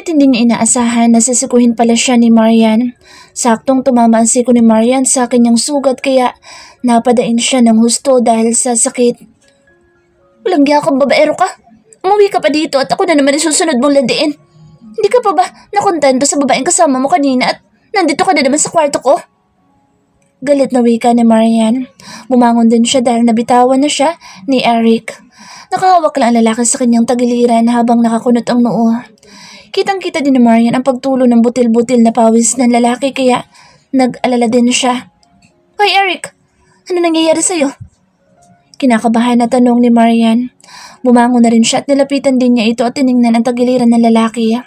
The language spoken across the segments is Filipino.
Ngunit hindi niya inaasahan na sisikuhin pala siya ni Marian. Saktong tumama ang siko ni Marian sa kanyang sugat kaya napadain siya ng husto dahil sa sakit. Walang giya kang babaero ka. Umuwi ka pa dito at ako na naman isusunod mong landiin. Hindi ka pa ba nakontento sa babaeng kasama mo kanina at nandito ka na naman sa kwarto ko? Galit na wika ni Marian. Bumangon din siya dahil nabitawan na siya ni Eric. Nakahawak lang ang lalaki sa kanyang tagiliran habang nakakunot ang noo. Kitang-kita din ni Marian ang pagtulo ng butil-butil na pawis ng lalaki kaya nag-alala din siya. Hoy Eric, ano nangyayari sa'yo? Kinakabahan na tanong ni Marian. Bumangon na rin siya at nilapitan din niya ito at tiningnan ang tagiliran ng lalaki.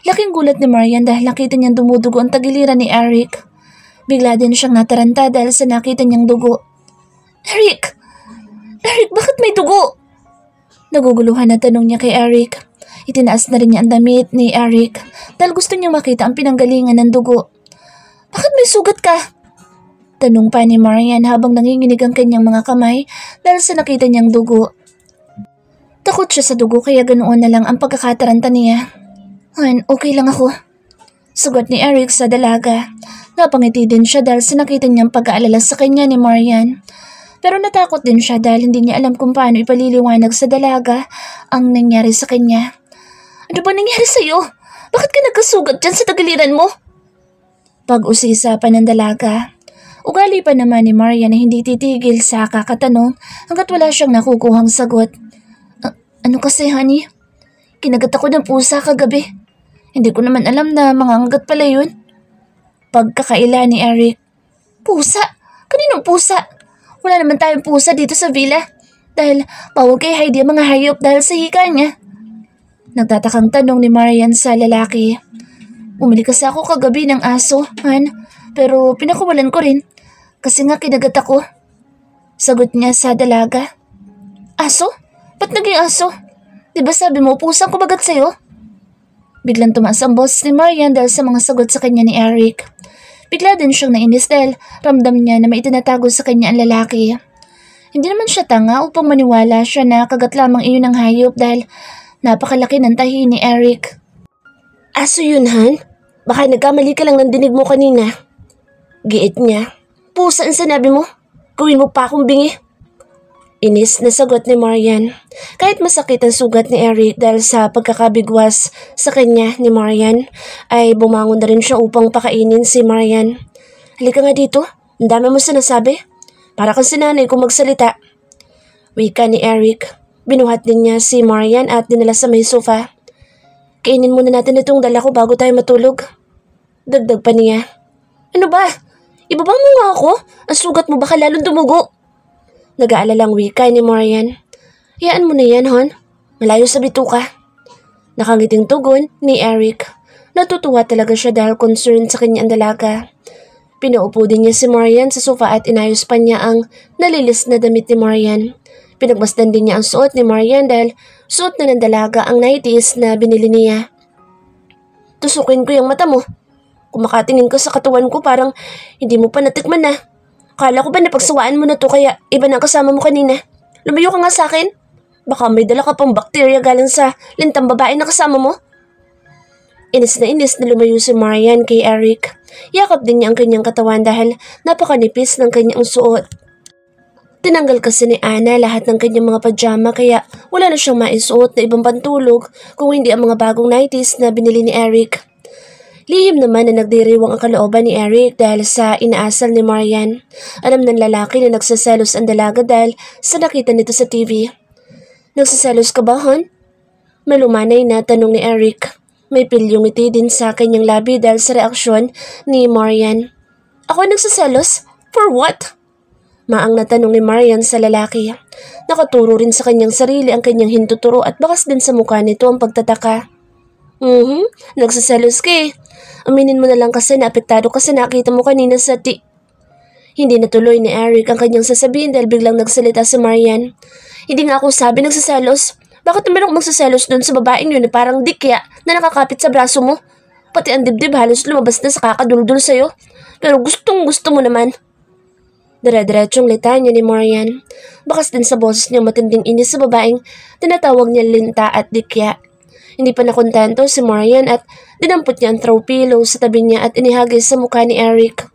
Laking gulat ni Marian dahil nakita niyang dumudugo ang tagiliran ni Eric. Bigla din siyang nataranta dahil sa nakita niyang dugo. Eric! Eric, bakit may dugo? Naguguluhan na tanong niya kay Eric. Itinaas na rin niya ang damit ni Eric dahil gusto niyang makita ang pinanggalingan ng dugo. Bakit may sugat ka? Tanong pa ni Marian habang nanginginig ang kanyang mga kamay dahil sa nakita niyang dugo. Takot siya sa dugo kaya ganoon na lang ang pagkakataranta niya. Okay lang ako. Sugat ni Eric sa dalaga. Napangiti din siya dahil sa nakita niyang pag-aalala sa kanya ni Marian. Pero natakot din siya dahil hindi niya alam kung paano ipaliliwanag sa dalaga ang nangyari sa kanya. Ano ba nangyari sa'yo? Bakit ka nagkasugat dyan sa tagiliran mo? Pag-usisa pa ng dalaga. Ugali pa naman ni Marian na hindi titigil sa kakatanong hanggat wala siyang nakukuhang sagot. Ano kasi, honey? Kinagat ako ng pusa kagabi. Hindi ko naman alam na mangangagat pala yun. Pagkakaila ni Eric. Pusa? Kaninong pusa? Wala naman tayong pusa dito sa villa. Dahil bawal kay Heidi ang mga hayop dahil sa hika niya. Nagtatakang tanong ni Marian sa lalaki. Umili kasi ako kagabi ng aso, Han. Pero pinakawalan ko rin. Kasi nga kinagat ako. Sagot niya sa dalaga. Aso? Ba't naging aso? Diba sabi mo pusang kumagat sa'yo? Biglang tumaas ang boss ni Marian dahil sa mga sagot sa kanya ni Eric. Bigla din siyang nainis dahil ramdam niya na may itinatago sa kanya ang lalaki. Hindi naman siya tanga upang maniwala siya na kagat lamang iyon ng hayop dahil napakalaki ng tahi ni Eric. Aso yun, Han? Baka nagkamali ka lang ng dinig mo kanina. Giit niya. Pusa ang sinabi mo. Gawin mo pa akong bingi. Inis na sagot ni Marian. Kahit masakit ang sugat ni Eric dahil sa pagkakabigwas sa kanya ni Marian, ay bumangon na rin siya upang pakainin si Marian. Halika nga dito. Ang dami mo sinasabi. Para kang sinanay kung magsalita. Wika ni Eric. Binuhat din niya si Marian at dinala sa may sofa. Kainin muna natin itong dala ko bago tayo matulog. Dagdag pa niya. Ano ba? Ibabang mo nga ako? Ang sugat mo baka lalong dumugo. Nag-aalalang wika ni Marian. Hayaan mo na yan, hon. Malayo sa bituka. Nakangiting tugon ni Eric. Natutuwa talaga siya dahil concerned sa kanya ang dalaga. Pinaupo din niya si Marian sa sofa at inayos pa niya ang nalilis na damit ni Marian. Pinagmasdan din niya ang suot ni Marian dahil suot na ng dalaga ang nighties na binili niya. Tusukin ko yung mata mo. Kung makatingin ka sa katawan ko parang hindi mo pa natikman na. Kala ko ba napagsawaan mo na to kaya iba na kasama mo kanina? Lumayo ka nga sa akin. Baka may dala ka pang bakterya galing sa lintang babae na kasama mo. Inis na lumayo si Marian kay Eric. Yakap din niya ang kanyang katawan dahil napakanipis ng kanyang suot. Tinanggal kasi ni Anna lahat ng kanyang mga pajama kaya wala na siyang maisuot na ibang pantulog kung hindi ang mga bagong nighties na binili ni Eric. Lihim naman na nagdiriwang ang kalooban ni Eric dahil sa inaasal ni Marian. Alam ng lalaki na nagsaselos ang dalaga dahil sa nakita nito sa TV. Nagsaselos ka ba, hon? Malumanay na tanong ni Eric. May pilyong ngiti din sa kanyang labi dahil sa reaksyon ni Marian. Ako nagsaselos? For what? Maang natanong ni Marian sa lalaki. Nakaturo rin sa kanyang sarili ang kanyang hintuturo at bakas din sa mukha nito ang pagtataka. Nagsaselos ka eh. Aminin mo na lang kasi na apektado kasi nakita mo kanina sa Hindi natuloy ni Eric ang kanyang sasabihin dahil biglang nagsalita si Marian. Hindi nga ako sabi nagsaselos. Bakit naman ako magsaselos dun sa babaeng yun na parang dikya na nakakapit sa braso mo? Pati ang dibdib halos lumabas na sa kakaduludul sa'yo. Pero gustong gusto mo naman. Dire-diretsong litanya ni Marian. Bakas din sa boses niyang matinding inis sa babaeng tinatawag niya linta at dikya. Hindi pa nakontento si Marian at dinampot niya ang throw pillow sa tabi niya at inihagis sa mukha ni Eric.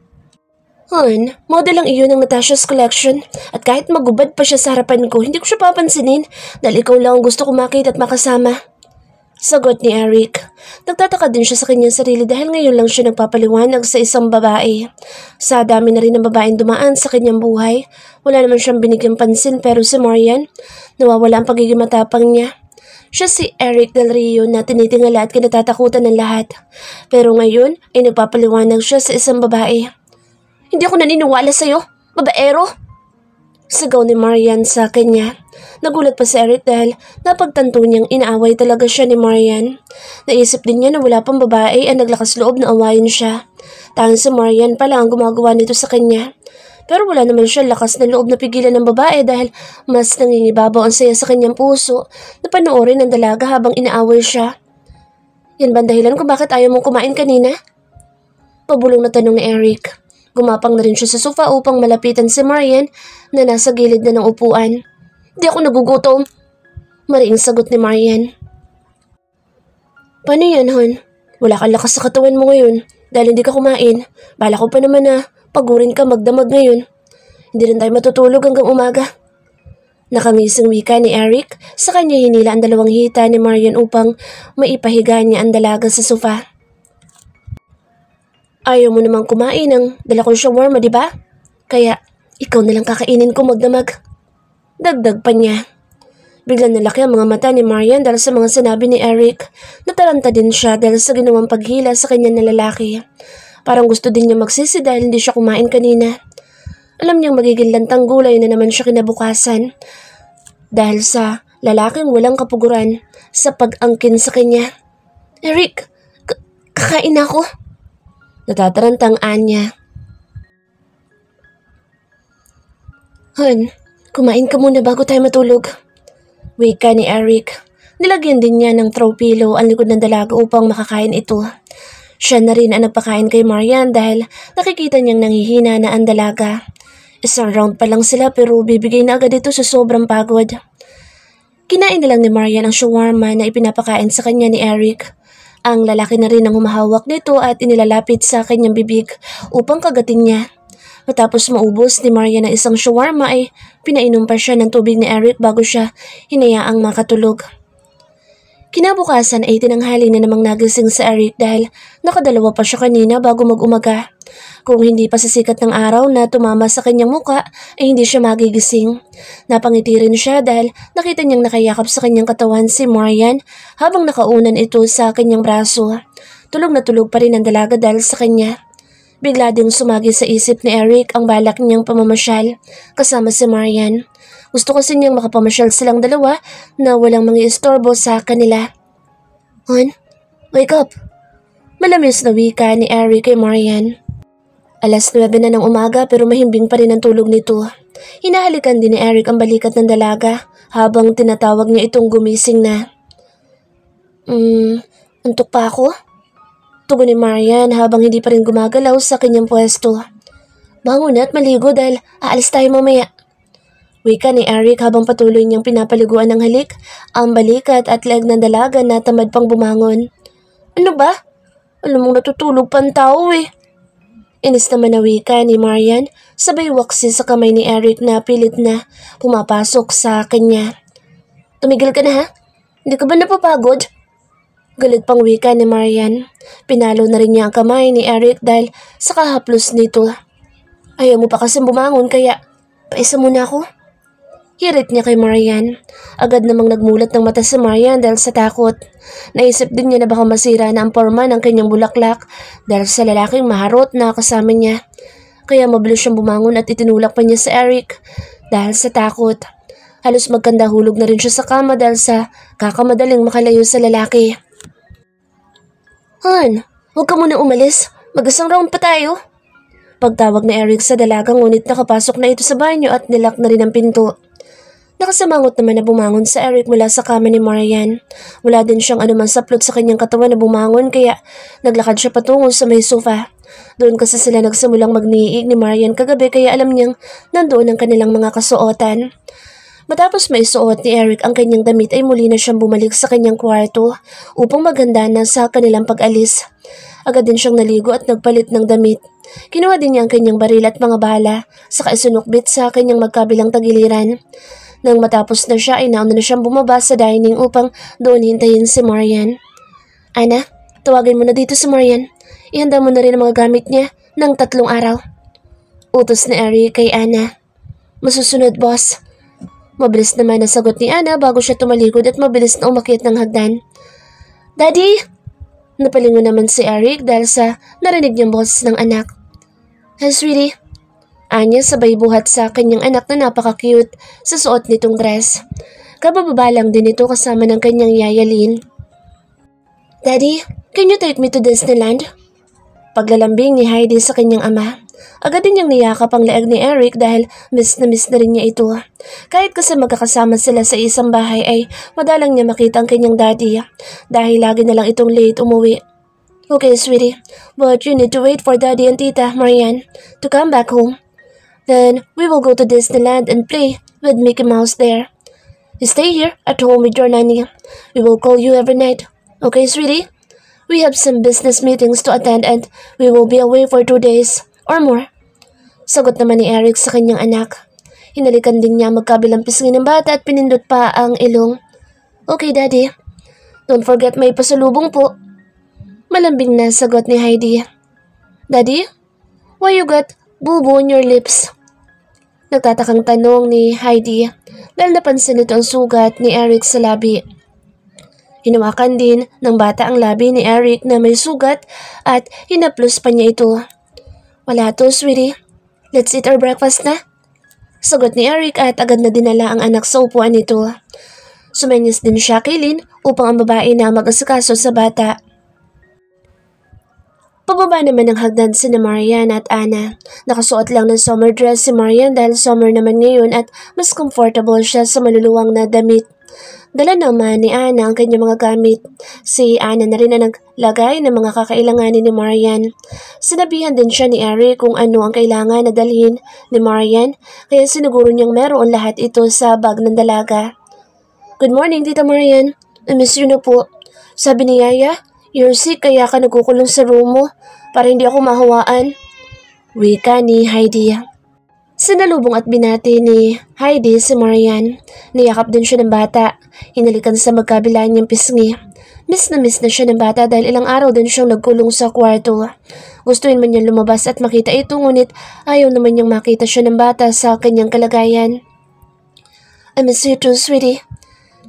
Han, model lang iyon ng Natasha's collection at kahit magubad pa siya sa harapan ko, hindi ko siya papansinin dahil ikaw lang ang gusto ko makita at makasama. Sagot ni Eric. Nagtataka din siya sa kanyang sarili dahil ngayon lang siya nagpapaliwanag sa isang babae. Sa dami na rin ng babaeng dumaan sa kanyang buhay, wala naman siyang binigyang pansin pero si Marian, nawawala ang pagiging matapang niya. Siya si Eric Del Rio na tinitingala at kinatatakutan ng lahat. Pero ngayon ay nagpapaliwanag siya sa isang babae. Hindi ako naniniwala sa'yo, babaero! Sigaw ni Marian sa kanya. Nagulat pa si Eric dahil napagtanto niyang inaaway talaga siya ni Marian. Naisip din niya na wala pang babae ang naglakas loob na awayin siya. Tanging si Marian pala ang gumagawa nito sa kanya. Pero wala naman siya lakas na loob na pigilan ng babae dahil mas nangingibabaw ang saya sa kanyang puso na panoorin ng dalaga habang inaaway siya. Yan ba ang dahilan kung bakit ayaw mong kumain kanina? Pabulong na tanong ni Eric. Gumapang na rin siya sa sofa upang malapitan si Marian na nasa gilid na ng upuan. Di ako nagugutom. Mariing sagot ni Marian. Paano yan, hon? Wala kang lakas sa katawan mo ngayon dahil hindi ka kumain. Bala ko pa naman na pagurin ka magdamag ngayon. Hindi rin tayo matutulog hanggang umaga. Nakangising wika ni Eric, sa kanya hinila ang dalawang hita ni Marian upang maipahiga niya ang dalaga sa sofa. Ayaw mo namang kumain ng dala kong shawarma, di ba? Kaya ikaw na lang kakainin ko magdamag. Dagdag pa niya. Biglang nalaki ang mga mata ni Marian dahil sa mga sinabi ni Eric. Nataranta din siya dahil sa ginawang paghila sa kanya na lalaki. Parang gusto din niya magsisi dahil hindi siya kumain kanina. Alam niyang magiging lantang gulay na naman siya kinabukasan. Dahil sa lalaking walang kapuguran sa pag-angkin sa kanya. Eric, kakain ako. Natatarantang Anya. Han, kumain ka muna bago tayo matulog. Wika ni Eric. Nilagyan din niya ng throw pillow ang likod ng dalaga upang makakain ito. Siya na rin ang nagpakain kay Marian dahil nakikita niyang nanghihina na ang dalaga. Isang round pa lang sila pero bibigay na agad ito sa sobrang pagod. Kinain na lang ni Marian ang shawarma na ipinapakain sa kanya ni Eric. Ang lalaki na rin ang humahawak nito at inilalapit sa kanyang bibig upang kagatin niya. Matapos maubos ni Marian ang isang shawarma ay pinainom pa siya ng tubig ni Eric bago siya hinayaang makatulog. Kinabukasan ay tinanghali na namang nagising si Eric dahil nakadalawa pa siya kanina bago mag-umaga. Kung hindi pa sa sikat ng araw na tumama sa kanyang muka ay hindi siya magigising. Napangiti rin siya dahil nakita niyang nakayakap sa kanyang katawan si Marian habang nakaunan ito sa kanyang braso. Tulog na tulog pa rin ang dalaga dahil sa kanya. Bigla ding sumagi sa isip ni Eric ang balak niyang pamamasyal kasama si Marian. Gusto kasi niyang makapamasyal silang dalawa na walang mga istorbo sa kanila. Hon, wake up! Malamis na wika ni Eric kay Marian. 9:00 na ng umaga pero mahimbing pa rin ang tulog nito. Hinahalikan din ni Eric ang balikat ng dalaga habang tinatawag niya itong gumising na. Antok pa ako? Tugon ni Marian habang hindi pa rin gumagalaw sa kanyang pwesto. Bangon at maligo dahil aalis tayo mamaya. Wika ni Eric habang patuloy niyang pinapaliguan ng halik ang balikat at leeg ng dalaga na tamad pang bumangon. Ano ba? Alam mong natutulog pa ang tao eh. Inis naman na wika ni Marian sabay waksi sa kamay ni Eric na pilit na pumapasok sa kanya. Tumigil ka na ha? Hindi ka ba napapagod? Galit pang wika ni Marian. Pinalo na rin niya ang kamay ni Eric dahil sa kahaplos nito. Ayaw mo pa kasi bumangon kaya paisa muna ako. Hirit niya kay Marian. Agad namang nagmulat ng mata si Marian dahil sa takot. Naisip din niya na baka masira na ang forma ng kanyang bulaklak dahil sa lalaking maharot na kasama niya. Kaya mabilis siyang bumangon at itinulak pa niya si Eric dahil sa takot. Halos magkandahulog na rin siya sa kama dahil sa kakamadaling makalayo sa lalaki. Han, huwag ka muna umalis. Mag-isang round pa tayo. Pagtawag ni Eric sa dalaga ngunit nakapasok na ito sa banyo at nilak na rin ang pinto. Nakasamangot naman na bumangon sa Eric mula sa kama ni Marian. Wala din siyang anumang saplot sa kanyang katawan na bumangon kaya naglakad siya patungo sa may sofa. Doon kasi sila nagsimulang magniig ni Marian kagabi kaya alam niyang nandoon ang kanilang mga kasuotan. Matapos maisuot ni Eric ang kanyang damit ay muli na siyang bumalik sa kanyang kwarto upang maganda na sa kanilang pag-alis. Agad din siyang naligo at nagpalit ng damit. Kinuha din niya ang kanyang baril at mga bala, saka isinukbit sa kanyang magkabilang tagiliran. Nang matapos na siya ay nauna na siyang bumaba sa dining upang doon hintayin si Marian. Ana, tawagin mo na dito si Marian. Ihanda mo na rin ang mga gamit niya ng 3 araw. Utos ni Eric kay Ana. Masusunod, boss. Mabilis naman ang sagot ni Ana bago siya tumalikod at mabilis na umakyat ng hagdan. Daddy! Napalingon naman si Eric dahil sa narinig niyang boses ng anak. Hey, sweetie. Anya sabay buhat sa kanyang anak na napaka-cute sa suot nitong dress. Kabababa lang din ito kasama ng kanyang yayalin. Daddy, can you take me to Disneyland? Paglalambing ni Heidi sa kanyang ama. Agad din niyang niyakap ang leeg ni Eric dahil miss na rin niya ito. Kahit kasi magkakasama sila sa isang bahay ay madalang niya makita ang kanyang daddy dahil lagi na lang itong late umuwi. Okay, sweetie, but you need to wait for daddy and tita, Marian, to come back home. Then we will go to Disneyland and play with Mickey Mouse there. You stay here at home with your nanny. We will call you every night. Okay, sweetie? We have some business meetings to attend and we will be away for 2 days or more. Sagot naman ni Eric sa kanyang anak. Hinalikan din niya magkabilang pisngi ng bata at pinindot pa ang ilong. Okay, Daddy. Don't forget may pasalubong po. Malambing na sagot ni Heidi. Daddy, why you got bubo on your lips? Nagtatakang tanong ni Heidi dahil napansin ito ang sugat ni Eric sa labi. Hinawakan din ng bata ang labi ni Eric na may sugat at hinaplos pa niya ito. Wala to, sweetie. Let's eat our breakfast na. Sagot ni Eric at agad na dinala ang anak sa upuan nito. Sumenyas din siya kay Lynn upang ang babae na mag-asikaso sa bata. Pababa naman ng hagdan sina Marian at Ana. Nakasuot lang ng summer dress si Marian dahil summer naman ngayon at mas comfortable siya sa maluluwang na damit. Dala naman ni Ana ang kanyang mga gamit. Si Ana na rin ang naglagay ng mga kakailanganin ni Marian. Sinabihan din siya ni Eric kung ano ang kailangan na dalhin ni Marian, kaya siniguro niyang meron lahat ito sa bag ng dalaga. Good morning, Tita Marian. I miss you na po. Sabi ni Yaya, you're sick kaya ka nagkukulong sa room mo para hindi ako mahawaan. Wika ni Heidi. Sinalubong at binati ni Heidi si Marian. Niyakap din siya ng bata. Hinalikan sa magkabila niyang pisngi. Miss na siya ng bata dahil ilang araw din siyang nagkulong sa kwarto. Gustuin man niyang lumabas at makita ito ngunit ayaw naman niyang makita siya ng bata sa kanyang kalagayan. I miss you too, sweetie.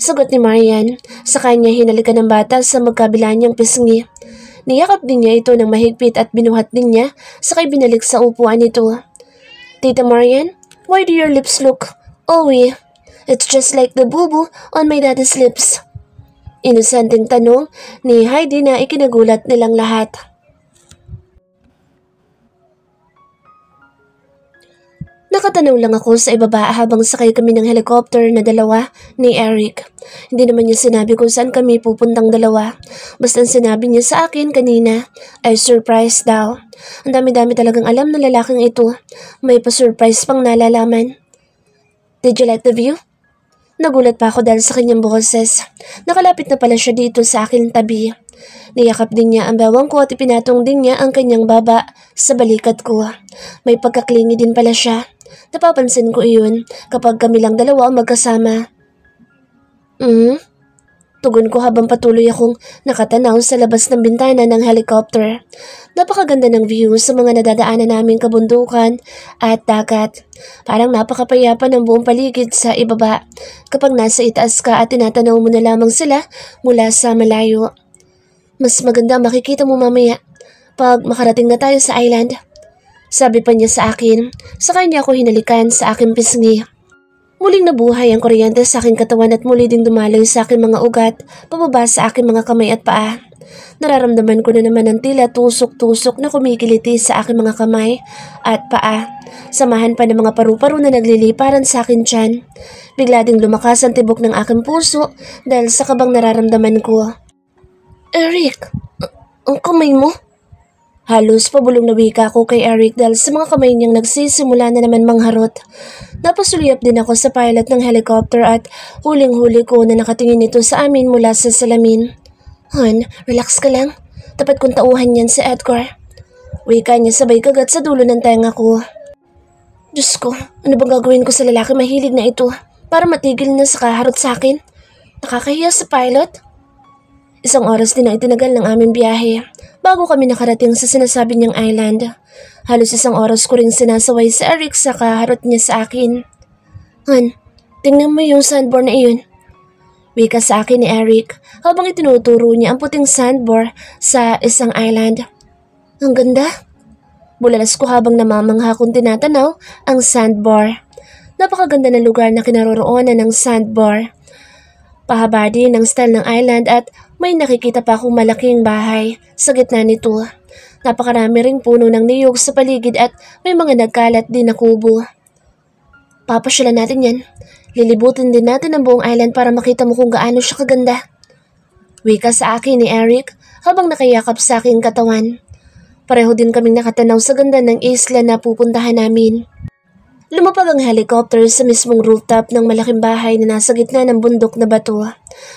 Sagot ni Marian. Sa kanya hinalikan ng bata sa magkabila niyang pisngi. Niyakap din niya ito ng mahigpit at binuhat din niya sakay binalik sa upuan nito. Tita Marian, why do your lips look owy? It's just like the boo-boo on my daddy's lips. Inosenteng tanong ni Heidi na ikinagulat nilang lahat. Nakatanaw lang ako sa ibaba habang sakay kami ng helicopter na dalawa ni Eric. Hindi naman niya sinabi kung saan kami pupuntang dalawa. Basta sinabi niya sa akin kanina ay surprise daw. Ang dami-dami talagang alam ng lalaking ito. May pa-surprise pang nalalaman. Did you like the view? Nagulat pa ako dahil sa kanyang boses. Nakalapit na pala siya dito sa aking tabi. Niyakap din niya ang bawang ko at ipinatong din niya ang kanyang baba sa balikat ko. May pagkaklingi din pala siya. Napapansin ko iyon kapag kami lang dalawa ang magkasama. Tugon ko habang patuloy akong nakatanaw sa labas ng bintana ng helicopter. Napakaganda ng view sa mga nadadaanan naming kabundukan at dagat. Parang napakapayapa ng buong paligid sa ibaba kapag nasa itaas ka at tinatanaw mo na lamang sila mula sa malayo. Mas maganda makikita mo mamaya pag makarating na tayo sa island. Sabi pa niya sa akin, sa kanya ako hinalikan sa aking pisngi. Muling nabuhay ang kuryente sa aking katawan at muli ding dumaloy sa aking mga ugat, pababa sa aking mga kamay at paa. Nararamdaman ko na naman ang tila tusok-tusok na kumikiliti sa aking mga kamay at paa. Samahan pa ng mga paru-paro na nagliliparan sa akin tiyan. Bigla ding lumakas ang tibok ng aking puso dahil sa kabang nararamdaman ko. Eric, ang kamay mo? Halos pabulong na wika ako kay Eric dahil sa mga kamay niyang nagsisimula na naman mangharot. Napasuliyap din ako sa pilot ng helicopter at huling-huli ko na nakatingin ito sa amin mula sa salamin. Han, relax ka lang. Tapat kong tauhan yan si Edgar. Wika niya sabay kagat sa dulo ng tenga ko. Diyos ko, ano bang gagawin ko sa lalaki mahilig na ito para matigil na sa kaharot sa akin? Nakakahiya sa pilot. Isang oras din ang itinagal ng aming biyahe bago kami nakarating sa sinasabi niyang island. Halos isang oras ko ring sinasaway si Eric sa kaharot niya sa akin. Han, tingnan mo yung sandbar na iyon. Wika sa akin ni Eric habang itinuturo niya ang puting sandbar sa isang island. Ang ganda. Bulalas ko habang namamangha kong tinatanaw ang sandbar. Napakaganda ng lugar na kinaroroonan ng sandbar. Pahaba din ang style ng island at may nakikita pa akong malaking bahay sa gitna nito. Napakarami ring puno ng niyog sa paligid at may mga nagkalat din na kubo. Papasyalan natin yan. Lilibutin din natin ang buong island para makita mo kung gaano siya kaganda. Wika sa akin ni Eric habang nakayakap sa aking katawan. Pareho din kaming nakatanaw sa ganda ng isla na pupuntahan namin. Lumapag ang helicopter sa mismong rooftop ng malaking bahay na nasa gitna ng bundok na bato.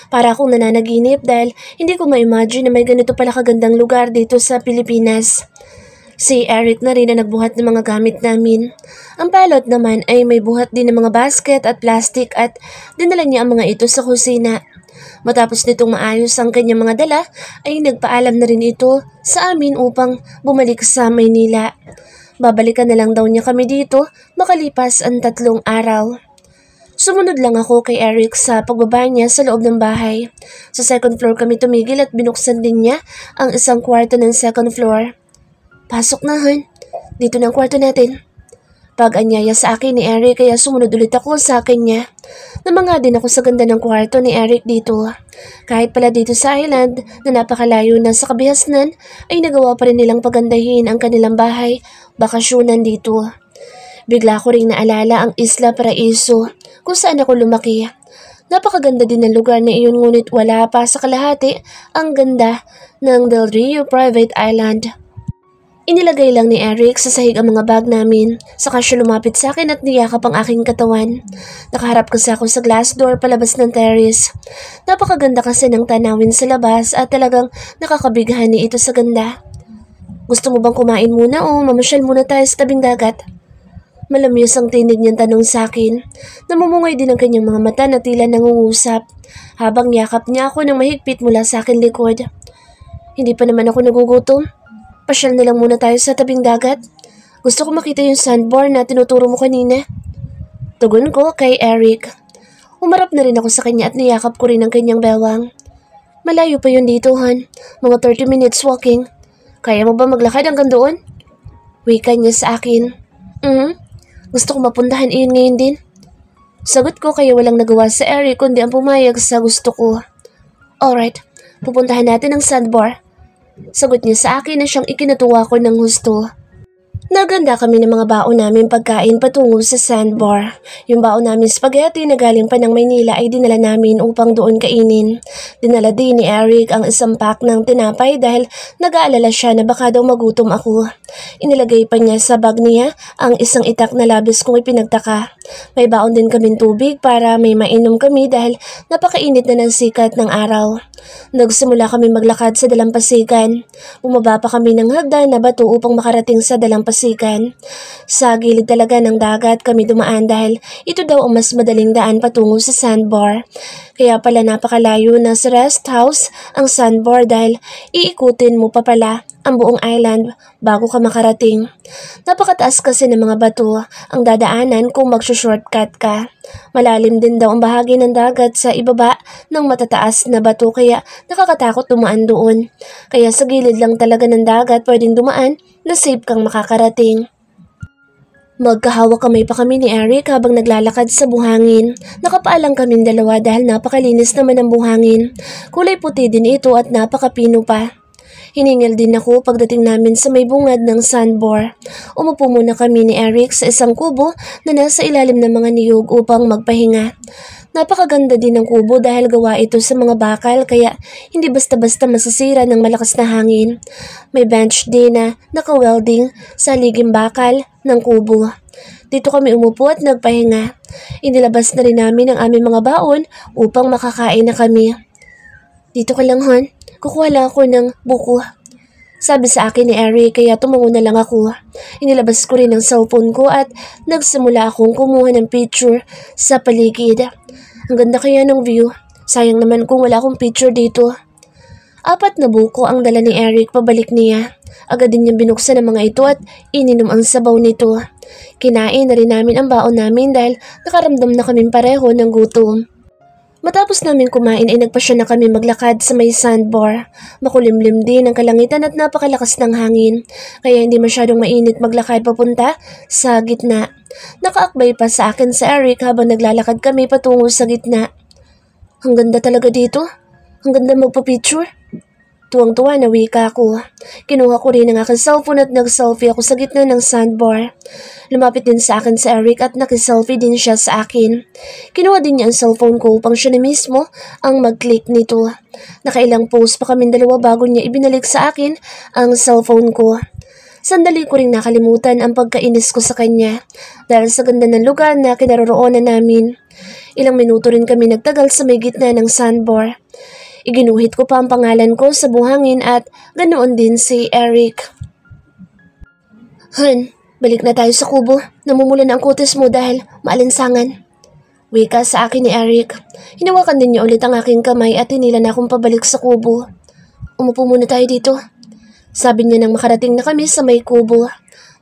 Para akong nananaginip dahil hindi ko ma-imagine na may ganito pala kagandang lugar dito sa Pilipinas. Si Eric na rin na nagbuhat ng mga gamit namin. Ang pilot naman ay may buhat din ng mga basket at plastic at dinala niya ang mga ito sa kusina. Matapos nitong maayos ang kanyang mga dala ay nagpaalam na rin ito sa amin upang bumalik sa Maynila. Babalikan na lang daw niya kami dito makalipas ang 3 araw. Sumunod lang ako kay Eric sa pagbaba niya sa loob ng bahay. Sa second floor kami tumigil at binuksan din niya ang isang kwarto ng second floor. Pasok na, Han. Dito na ang kwarto natin. Pag-anyaya sa akin ni Eric kaya sumunod ulit ako sa akin niya. Namanga din ako sa ganda ng kwarto ni Eric dito. Kahit pala dito sa island na napakalayo na sa kabihasnan ay nagawa pa rin nilang pagandahin ang kanilang bahay, bakasyonan dito. Bigla ko ring naalala ang Isla Paraiso kung saan ako lumaki. Napakaganda din ng lugar na iyon ngunit wala pa sa kalahati ang ganda ng Del Rio Private Island. Inilagay lang ni Eric sa sahig ang mga bag namin, saka siya lumapit sa akin at niyakap ang aking katawan. Nakaharap kasi ako sa glass door palabas ng terrace. Napakaganda kasi ng tanawin sa labas at talagang nakakabighani ito sa ganda. Gusto mo bang kumain muna o mamasyal muna tayo sa tabing dagat? Malamyos ang tinig niyang tanong sa akin. Namumungay din ang kanyang mga mata na tila nangungusap, habang yakap niya ako ng mahigpit mula sa akin likod. Hindi pa naman ako nagugutom. Pasyal na lang muna tayo sa tabing dagat. Gusto ko makita yung sandbar na tinuturo mo kanina. Tugon ko kay Eric. Umarap na rin ako sa kanya at niyakap ko rin ang kanyang bewang. Malayo pa yun dito, Han. Mga 30 minutes walking. Kaya mo ba maglakad hanggang doon? Wika niya sa akin. Gusto ko mapuntahan iyon ngayon din. Sagot ko kaya walang nagawa sa Eric kundi ang pumayag sa gusto ko. Alright, pupuntahan natin ang sandbar. Sagot niya sa akin na siyang ikinatuwa ko ng husto. Naganda kami ng mga baon namin pagkain patungo sa sandbar. Yung baon namin spaghetti na galing pa ng Maynila ay dinala namin upang doon kainin. Dinala din ni Eric ang isang pack ng tinapay dahil nag-aalala siya na baka daw magutom ako. Inilagay pa niya sa bag niya ang isang itak na labis kong ipinagtaka. May baon din kaming tubig para may mainom kami dahil napakainit na ng sikat ng araw. Nagsimula kami maglakad sa dalampasigan. Bumaba pa kami ng hagdan na bato upang makarating sa dalampasigan. Sa gilid talaga ng dagat kami dumaan dahil ito daw ang mas madaling daan patungo sa sandbar. Kaya pala napakalayo na sa rest house ang sandbar dahil iikutin mo pa pala ang buong island bago ka makarating. Napakataas kasi ng mga bato ang dadaanan kung magsushortcut ka. Malalim din daw ang bahagi ng dagat sa ibaba ng matataas na bato kaya nakakatakot dumaan doon. Kaya sa gilid lang talaga ng dagat pwedeng dumaan na safe kang makakarating. Magkahawak kamay pa kami ni Eric habang naglalakad sa buhangin. Nakapaalang kaming dalawa dahil napakalinis naman ang buhangin. Kulay puti din ito at napakapino pa. Hiningal din ako pagdating namin sa may bungad ng sandbar. Umupo muna kami ni Eric sa isang kubo na nasa ilalim ng mga niyog upang magpahinga. Napakaganda din ng kubo dahil gawa ito sa mga bakal kaya hindi basta-basta masisira ng malakas na hangin. May bench din na naka-welding sa liging bakal ng kubo. Dito kami umupo at nagpahinga. Inilabas na rin namin ang aming mga baon upang makakain na kami. Dito ka lang, hon. Kukuha lang ako ng buko. Sabi sa akin ni Eric kaya tumango na lang ako. Inilabas ko rin ang cellphone ko at nagsimula akong kumuha ng picture sa paligid. Ang ganda kaya ng view. Sayang naman kung wala akong picture dito. 4 na buko ang dala ni Eric pabalik niya. Agad din niyang binuksan ang mga ito at ininom ang sabaw nito. Kinain na rin namin ang baon namin dahil nakaramdam na kaming pareho ng gutom. Matapos namin kumain ay nagpasya na kami maglakad sa may sandbar. Makulimlim din ang kalangitan at napakalakas ng hangin, kaya hindi masyadong mainit maglakad papunta sa gitna. Nakaakbay pa sa akin sa Eric habang naglalakad kami patungo sa gitna. Ang ganda talaga dito. Ang ganda magpa-picture. Tuwang-tuwa na wika ko. Kinuha ko rin ang aking cellphone at nag-selfie ako sa gitna ng sandbar. Lumapit din sa akin si Eric at nakiselfie din siya sa akin. Kinuha din niya ang cellphone ko upang siya na mismo ang mag-click nito. Nakailang post pa kaming dalawa bago niya ibinalik sa akin ang cellphone ko. Sandali ko rin nakalimutan ang pagkainis ko sa kanya dahil sa ganda ng lugar na kinaroroonan namin. Ilang minuto rin kami nagtagal sa may gitna ng sandbar. Iginuhit ko pa ang pangalan ko sa buhangin at ganoon din si Eric. Han, balik na tayo sa kubo. Namumula na ang kutis mo dahil maalinsangan. Wika sa akin ni Eric. Hinawakan din niya ulit ang aking kamay at hinila na akong pabalik sa kubo. Umupo muna tayo dito. Sabi niya nang makarating na kami sa may kubo.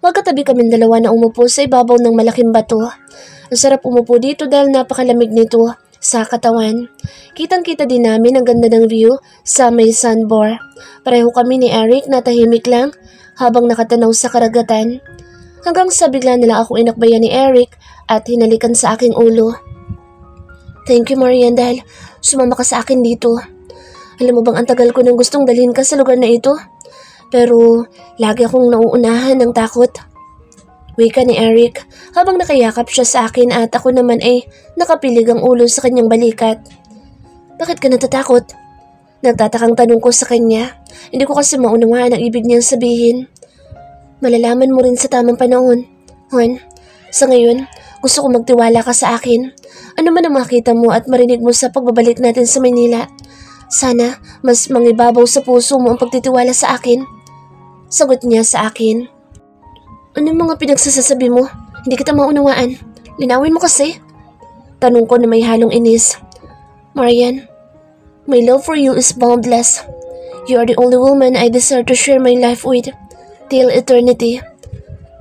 Magkatabi kaming dalawa na umupo sa ibabaw ng malaking bato. Ang sarap umupo dito dahil napakalamig nito sa katawan. Kitang-kita din namin ang ganda ng view sa may sandbar. Pareho kami ni Eric na tahimik lang habang nakatanaw sa karagatan. Hanggang sa bigla na lang akong inakbayan ni Eric at hinalikan sa aking ulo. Thank you, Marian, dahil sumama ka sa akin dito. Alam mo bang ang tagal ko nang gustong dalhin ka sa lugar na ito? Pero lagi akong nauunahan ng takot. Wika ni Eric habang nakayakap siya sa akin at ako naman ay nakapilig ang ulo sa kanyang balikat. Bakit ka natatakot? Nagtatakang tanong ko sa kanya. Hindi ko kasi maunawaan ang ibig niyang sabihin. Malalaman mo rin sa tamang panahon. Hon, sa ngayon, gusto ko magtiwala ka sa akin. Ano man ang makita mo at marinig mo sa pagbabalik natin sa Maynila. Sana mas mangibabaw sa puso mo ang pagtitiwala sa akin. Sagot niya sa akin. Anong mga pinagsasabi mo? Hindi kita maunawaan. Linawin mo kasi. Tanong ko na may halong inis. Marian, my love for you is boundless. You are the only woman I desire to share my life with till eternity.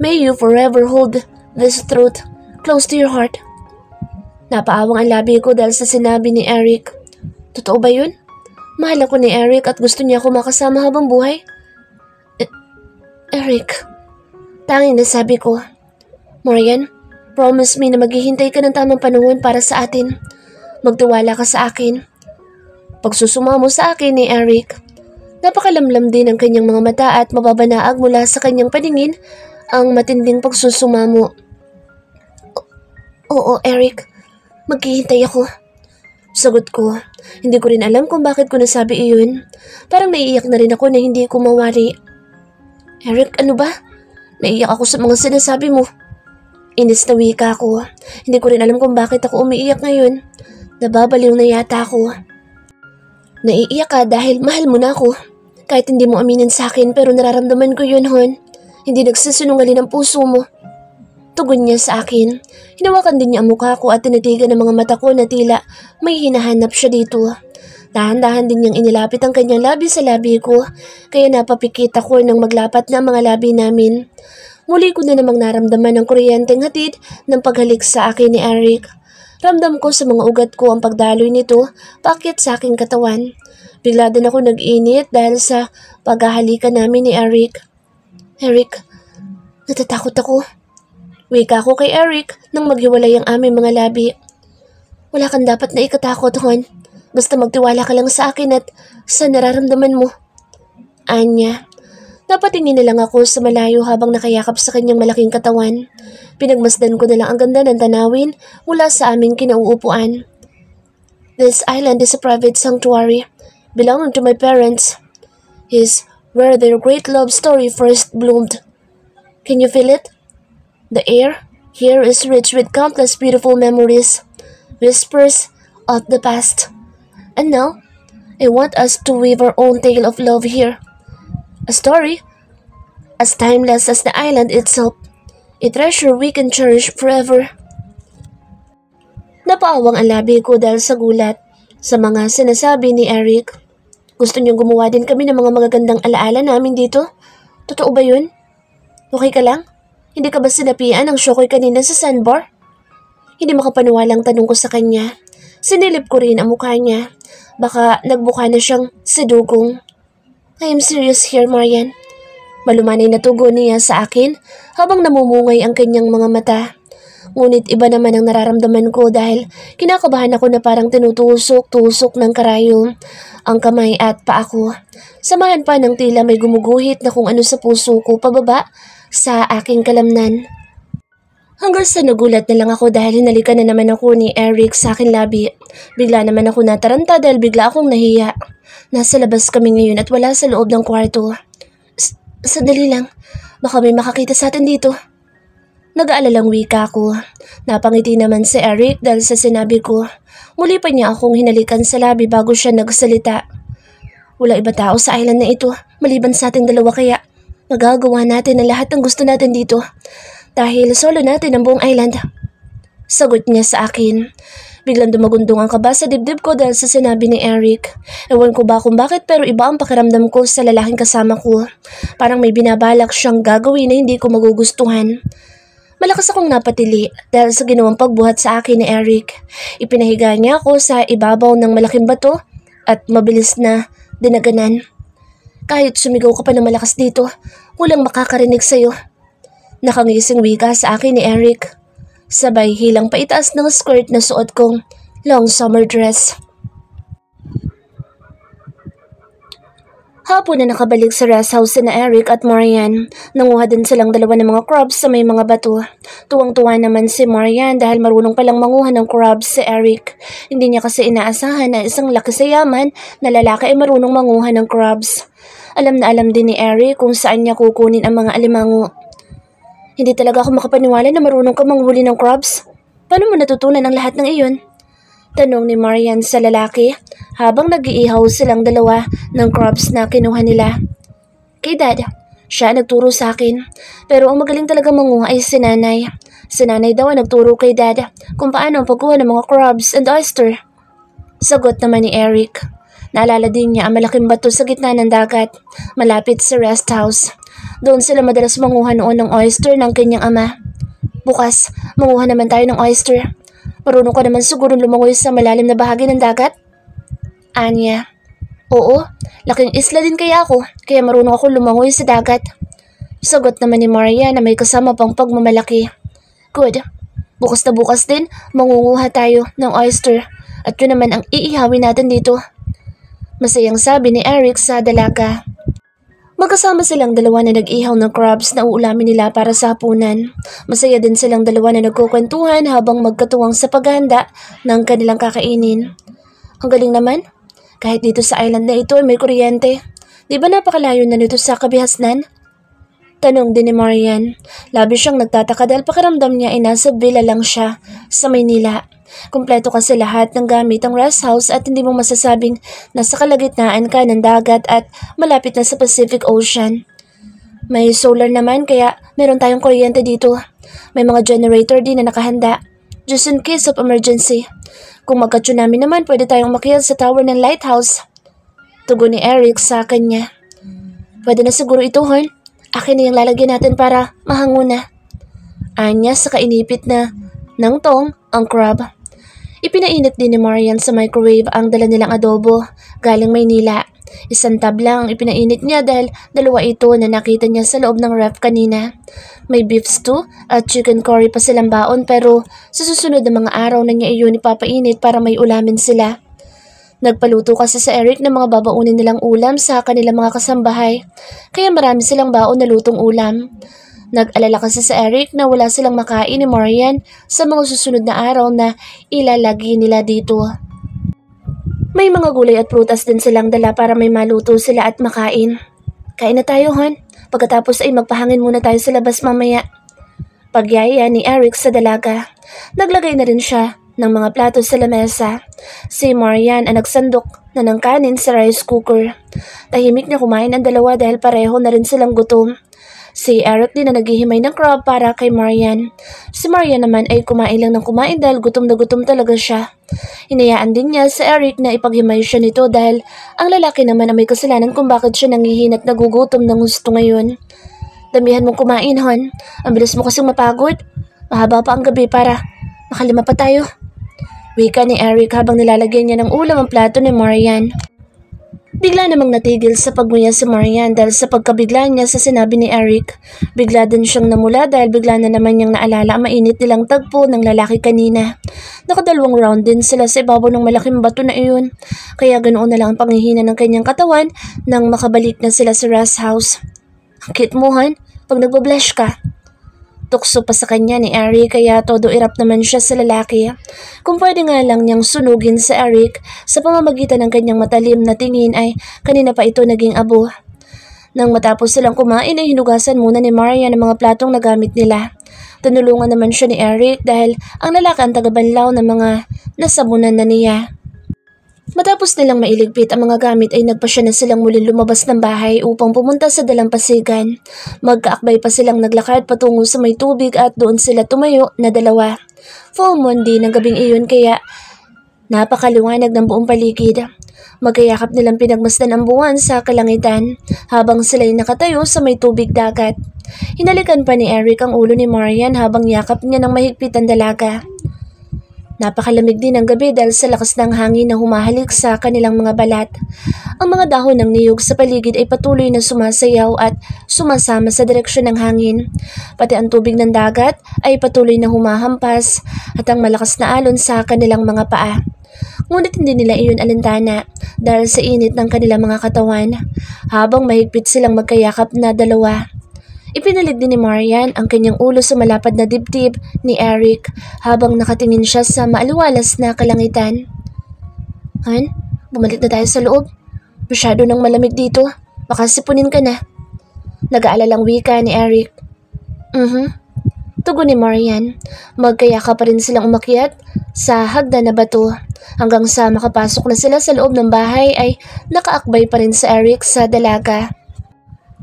May you forever hold this truth close to your heart. Napaawang ang labi ko dahil sa sinabi ni Eric. Totoo ba yun? Mahal ako ni Eric at gusto niya ako makasama habang buhay. Eric, tanging nasabi ko. Marian, promise me na maghihintay ka ng tamang panahon para sa atin. Magtiwala ka sa akin. Pagsusumamo sa akin ni Eric. Napakalamlam din ang kanyang mga mata at mababanaag mula sa kanyang paningin ang matinding pagsusumamo. Oo, Eric. Maghihintay ako. Sagot ko. Hindi ko rin alam kung bakit ko nasabi iyon. Parang naiiyak na rin ako na hindi ko mawari. Eric, ano ba? Naiiyak ako sa mga sinasabi mo. Inis na wika ako. Hindi ko rin alam kung bakit ako umiiyak ngayon. Nababaliw na yata ako. Naiiyak ka dahil mahal mo na ako. Kahit hindi mo aminin sa akin pero nararamdaman ko yun, Hon. Hindi nagsisinungaling ang puso mo. Tugon niya sa akin. Hinawakan din niya ang mukha ko at tinitigan ang mga mata ko na tila may hinahanap siya dito. Dahan-dahan din niyang inilapit ang kanyang labi sa labi ko, kaya napapikit ako nang maglapat na ang mga labi namin. Muli ko na namang naramdaman ang kuryenteng hatid ng paghalik sa akin ni Eric. Ramdam ko sa mga ugat ko ang pagdaloy nito paakyat sa aking katawan. Bigla din ako nag-init dahil sa paghahalikan namin ni Eric. Eric, natatakot ako. Wika ko kay Eric nang maghiwalay ang aming mga labi. Wala kang dapat na ikatakot, Hon. Basta magtiwala ka lang sa akin at sa nararamdaman mo. Anya. Napatingin na lang ako sa malayo habang nakayakap sa kanyang malaking katawan. Pinagmasdan ko na lang ang ganda ng tanawin mula sa aming kinauupuan. This island is a private sanctuary belonging to my parents. Is where their great love story first bloomed. Can you feel it? The air here is rich with countless beautiful memories, whispers of the past. And now, I want us to weave our own tale of love here. A story as timeless as the island itself. A treasure we can cherish forever. Napaawang ang labi ko dahil sa gulat sa mga sinasabi ni Eric. Gusto niyong gumawa din kami ng mga magagandang alaala namin dito? Totoo ba yun? Okay ka lang? Hindi ka ba sinapian ng Shokoy kanina sa sandbar? Hindi makapaniwalang tanong ko sa kanya. Sinilip ko rin ang mukha niya. Baka nagbuka na siyang sadugong. I am serious here, Marian. Malumanay na tugon niya sa akin habang namumungay ang kanyang mga mata. Ngunit iba naman ang nararamdaman ko dahil kinakabahan ako na parang tinutusok-tusok ng karayom ang kamay at paa ko. Samahan pa ng tila may gumuguhit na kung ano sa puso ko pababa sa aking kalamnan. Hanggang sa nagulat na lang ako dahil hinalikan na naman ako ni Eric sa aking labi. Bigla naman ako nataranta dahil bigla akong nahiya. Nasa labas kami ngayon at wala sa loob ng kwarto. Sandali lang, baka may makakita sa atin dito. Nag-aalalang wika ko. Napangiti naman si Eric dahil sa sinabi ko. Muli pa niya akong hinalikan sa labi bago siya nagsalita. Wala iba tao sa island na ito, maliban sa ating dalawa kaya magagawa natin ang lahat ng gusto natin dito. Dahil solo natin ang buong island. Sagot niya sa akin. Biglang dumagundong ang kaba sa dibdib ko dahil sa sinabi ni Eric. Ewan ko ba kung bakit pero iba ang pakiramdam ko sa lalaking kasama ko. Parang may binabalak siyang gagawin na hindi ko magugustuhan. Malakas akong napatili dahil sa ginawang pagbuhat sa akin ni Eric. Ipinahiga niya ako sa ibabaw ng malaking bato at mabilis na dinaganan. Kahit sumigaw ka pa ng malakas dito, walang makakarinig sa'yo. Nakangising wika sa akin ni Eric. Sabay hilang paitaas ng skirt na suot kong long summer dress. Hapon na nakabalik sa rest house na Eric at Marian. Nanguha din silang dalawa ng mga crabs sa may mga bato. Tuwang-tuwa naman si Marian dahil marunong palang manguha ng crabs si Eric. Hindi niya kasi inaasahan na isang laki sa yaman na lalaki ay marunong manguha ng crabs. Alam na alam din ni Eric kung saan niya kukunin ang mga alimango. Hindi talaga ako makapaniwala na marunong ka manghuli ng crabs. Paano mo natutunan ang lahat ng iyon? Tanong ni Marian sa lalaki habang nag-iihaw silang dalawa ng crabs na kinuha nila. Kay Dad, siya nagturo sa akin. Pero ang magaling talaga manguha ay si Nanay. Si Nanay daw ang nagturo kay Dad kung paano ang pagkuha ng mga crabs and oyster. Sagot naman ni Eric. Naalala din niya ang malaking bato sa gitna ng dagat, malapit sa rest house. Doon sila madalas manguha noon ng oyster ng kanyang ama. Bukas, manguha naman tayo ng oyster. Marunong ka naman siguro lumangoy sa malalim na bahagi ng dagat? Anya. Oo, laking isla din kaya ako, kaya marunong ako lumangoy sa dagat. Sagot naman ni Maria na may kasama pang pagmamalaki. Good. Bukas na bukas din, mangunguha tayo ng oyster. At yun naman ang iihawin natin dito. Masayang sabi ni Eric sa dalaga. Magkasama silang dalawa na nag-ihaw ng crabs na uulamin nila para sa hapunan. Masaya din silang dalawa na nagkukwentuhan habang magkatuwang sa paghahanda ng kanilang kakainin. Ang galing naman. Kahit dito sa island na ito ay may kuryente. Di ba napakalayo na nito sa kabihasnan? Tanong din ni Marian. Labi siyang nagtataka dahil pakiramdam niya ay nasa villa lang siya sa Maynila. Kumpleto kasi lahat ng gamit ang rest house at hindi mo masasabing nasa kalagitnaan ka ng dagat at malapit na sa Pacific Ocean. May solar naman kaya meron tayong kuryente dito. May mga generator din na nakahanda. Just in case of emergency. Kung magka-tsunami naman pwede tayong makiyan sa tower ng lighthouse. Tugon ni Eric sa kanya. Pwede na siguro ito, Horn. Akin na yung lalagyan natin para mahango na. Anya sa kainipit na ng tong ang crab. Ipinainit din ni Marian sa microwave ang dala nilang adobo galing Maynila. Isang tab lang ang ipinainit niya dahil dalawa ito na nakita niya sa loob ng ref kanina. May beef stew at chicken curry pa silang baon pero sa susunod na mga araw na niya iyon ipapainit para may ulamin sila. Nagpaluto kasi sa Eric ng mga babaunin nilang ulam sa kanilang mga kasambahay, kaya marami silang baon na lutong ulam. Nag-alala kasi sa Eric na wala silang makain ni Marian sa mga susunod na araw na ilalagi nila dito. May mga gulay at prutas din silang dala para may maluto sila at makain. Kain na tayo, hon. Pagkatapos ay magpahangin muna tayo sa labas mamaya. Pagyaya ni Eric sa dalaga. Naglagay na rin siya ng mga plato sa lamesa. Si Marian ang nagsandok na ng kanin sa rice cooker. Tahimik na kumain ang dalawa dahil pareho na rin silang gutom. Si Eric din na naghihimay ng crab para kay Marian. Si Marian naman ay kumain lang ng kumain dahil gutom na gutom talaga siya. Hinayaan din niya sa Eric na ipaghimay siya nito dahil ang lalaki naman ang may kasalanan kung bakit siya nangihinat na nagugutom ng gusto ngayon. Damihan mong kumain, hon. Ang bilis mo kasing mapagod. Mahaba pa ang gabi para makalima pa tayo. Wika ni Eric habang nilalagyan niya ng ulam ang plato ni Marian. Bigla namang natigil sa pagmuya si Marian dahil sa pagkabigla niya sa sinabi ni Eric. Bigla din siyang namula dahil bigla na naman niyang naalala ang mainit nilang tagpo ng lalaki kanina. Nakadalawang round din sila sa ibabaw ng malaking bato na iyon. Kaya ganoon na lang ang panghihina ng kanyang katawan nang makabalik na sila sa rest house. Ang cute mo, hon, pag nagbablush ka. Tukso pa sa kanya ni Eric kaya todo irap naman siya sa lalaki. Kung pwede nga lang niyang sunugin sa Eric sa pamamagitan ng kanyang matalim na tingin ay kanina pa ito naging abo. Nang matapos silang kumain ay hinugasan muna ni Marian ang mga platong nagamit nila. Tinulungan naman siya ni Eric dahil ang lalaki ang tagabanlaw ng mga nasabunan na niya. Matapos nilang mailigpit ang mga gamit ay nagpasya na silang muling lumabas ng bahay upang pumunta sa dalampasigan. Magkaakbay pa silang naglakad patungo sa may tubig at doon sila tumayo na dalawa. Full moon din ang gabing iyon kaya napakaliwanag ng buong paligid. Magkayakap nilang pinagmasdan ang buwan sa kalangitan habang sila'y nakatayo sa may tubig dagat. Hinalikan pa ni Eric ang ulo ni Marian habang yakap niya ng mahigpit ang dalaga. Napakalamig din ang gabi dahil sa lakas ng hangin na humahalik sa kanilang mga balat. Ang mga dahon ng niyog sa paligid ay patuloy na sumasayaw at sumasama sa direksyon ng hangin. Pati ang tubig ng dagat ay patuloy na humahampas at ang malakas na alon sa kanilang mga paa. Ngunit hindi nila iyon alintana dahil sa init ng kanilang mga katawan habang mahigpit silang magkayakap na dalawa. Ipinalig din ni Marian ang kanyang ulo sa malapad na dibdib ni Eric habang nakatingin siya sa maaliwalas na kalangitan. Han, bumalik na tayo sa loob. Masyado nang malamig dito. Baka sipunin ka na. Nag-aalalang wika ni Eric. Tugon ni Marian. Magkayaka pa rin silang umakyat sa hagdan na bato. Hanggang sa makapasok na sila sa loob ng bahay ay nakaakbay pa rin sa Eric sa dalaga.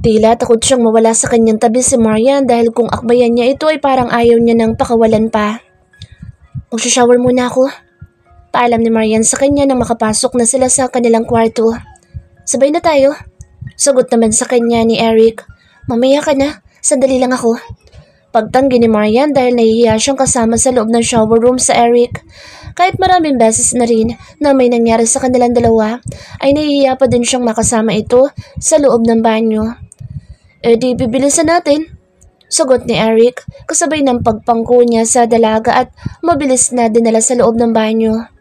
Tila takot siyang mawala sa kanyang tabi si Marian dahil kung akbayan niya ito ay parang ayaw niya nang pakawalan pa. Magsha-shower muna ako. Paalam ni Marian sa kanya nang makapasok na sila sa kanilang kwarto. Sabay na tayo. Sagot naman sa kanya ni Eric. Mamaya ka na, sandali lang ako. Pagtanggi ni Marian dahil nahihiya siyang kasama sa loob ng shower room sa Eric. Kahit maraming beses na rin na may nangyari sa kanilang dalawa, ay nahihiya pa din siyang makasama ito sa loob ng banyo. Di bibilisan natin. Sagot ni Eric kasabay ng pagpangko niya sa dalaga at mabilis na dinala sa loob ng banyo.